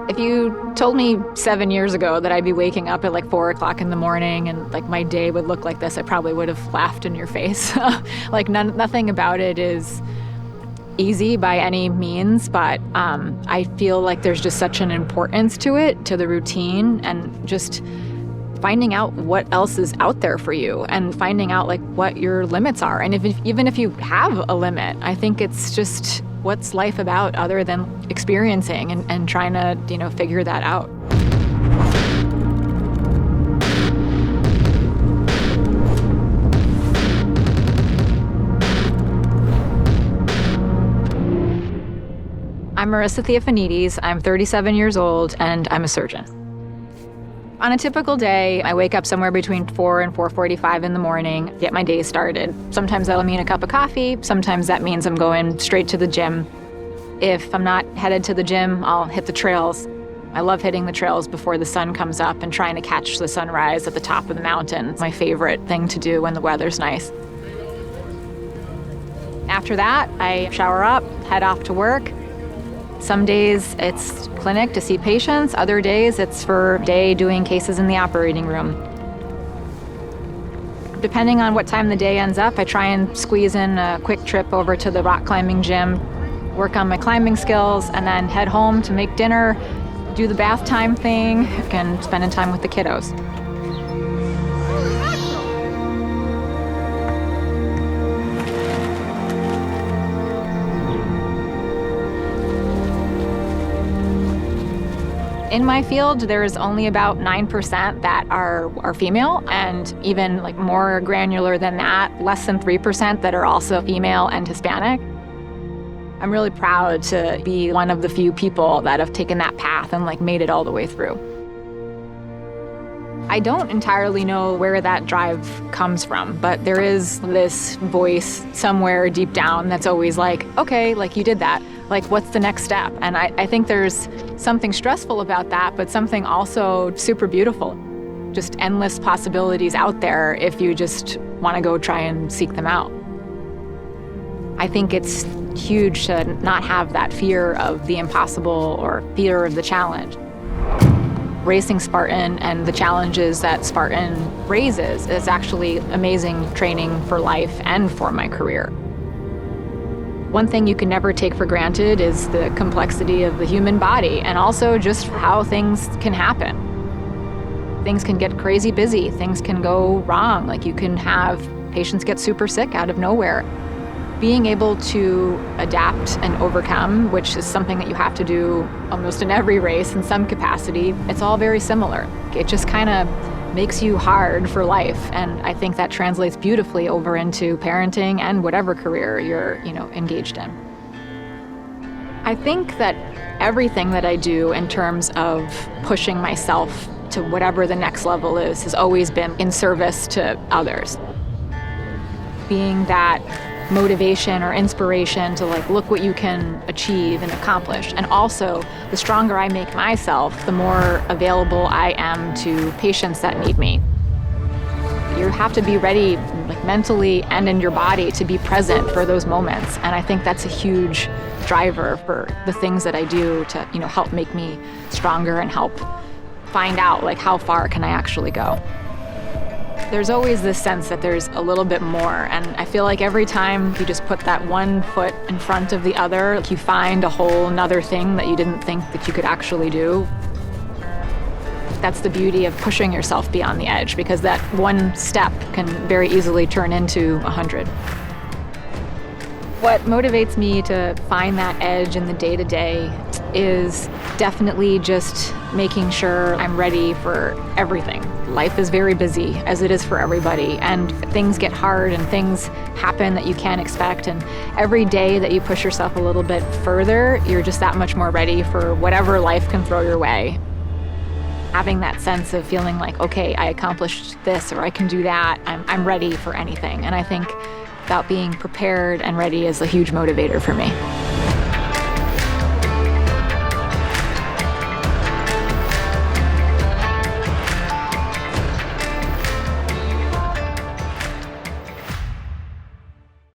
If you told me 7 years ago that I'd be waking up at like 4 o'clock in the morning and like my day would look like this, I probably would have laughed in your face. Like nothing about it is easy by any means, but I feel like there's just such an importance to it, to the routine, and just finding out what else is out there for you and finding out like what your limits are. And even if you have a limit, I think it's just what's life about other than experiencing and trying to, figure that out. I'm Marissa Theofanides. I'm 37 years old and I'm a surgeon. On a typical day, I wake up somewhere between 4 and 4:45 in the morning, get my day started. Sometimes that'll mean a cup of coffee. Sometimes that means I'm going straight to the gym. If I'm not headed to the gym, I'll hit the trails. I love hitting the trails before the sun comes up and trying to catch the sunrise at the top of the mountain. It's my favorite thing to do when the weather's nice. After that, I shower up, head off to work. Some days it's clinic to see patients. Other days it's for day doing cases in the operating room. Depending on what time the day ends up, I try and squeeze in a quick trip over to the rock climbing gym, work on my climbing skills, and then head home to make dinner, do the bath time thing, and spending time with the kiddos. In my field, there's only about 9% that are female, and even like more granular than that, less than 3% that are also female and Hispanic. I'm really proud to be one of the few people that have taken that path and like made it all the way through. I don't entirely know where that drive comes from, but there is this voice somewhere deep down that's always like, okay, like you did that. Like, what's the next step? And I think there's something stressful about that, but something also super beautiful. Just endless possibilities out there if you just want to go try and seek them out. I think it's huge to not have that fear of the impossible or fear of the challenge. Racing Spartan and the challenges that Spartan raises is actually amazing training for life and for my career. One thing you can never take for granted is the complexity of the human body and also just how things can happen. Things can get crazy busy, things can go wrong, like you can have patients get super sick out of nowhere. Being able to adapt and overcome, which is something that you have to do almost in every race in some capacity, it's all very similar. It just kind of makes you hard for life, and I think that translates beautifully over into parenting and whatever career you're, engaged in. I think that everything that I do in terms of pushing myself to whatever the next level is has always been in service to others. Being that motivation or inspiration to like, look what you can achieve and accomplish. And also, the stronger I make myself, the more available I am to patients that need me. You have to be ready, like mentally and in your body, to be present for those moments. And I think that's a huge driver for the things that I do to, help make me stronger and help find out like how far can I actually go. There's always this sense that there's a little bit more, and I feel like every time you just put that one foot in front of the other, like you find a whole nother thing that you didn't think that you could actually do. That's the beauty of pushing yourself beyond the edge, because that one step can very easily turn into 100. What motivates me to find that edge in the day-to-day is definitely just making sure I'm ready for everything. Life is very busy, as it is for everybody, and things get hard and things happen that you can't expect, and every day that you push yourself a little bit further, you're just that much more ready for whatever life can throw your way. Having that sense of feeling like, okay, I accomplished this or I can do that, I'm ready for anything. And I think about being prepared and ready is a huge motivator for me.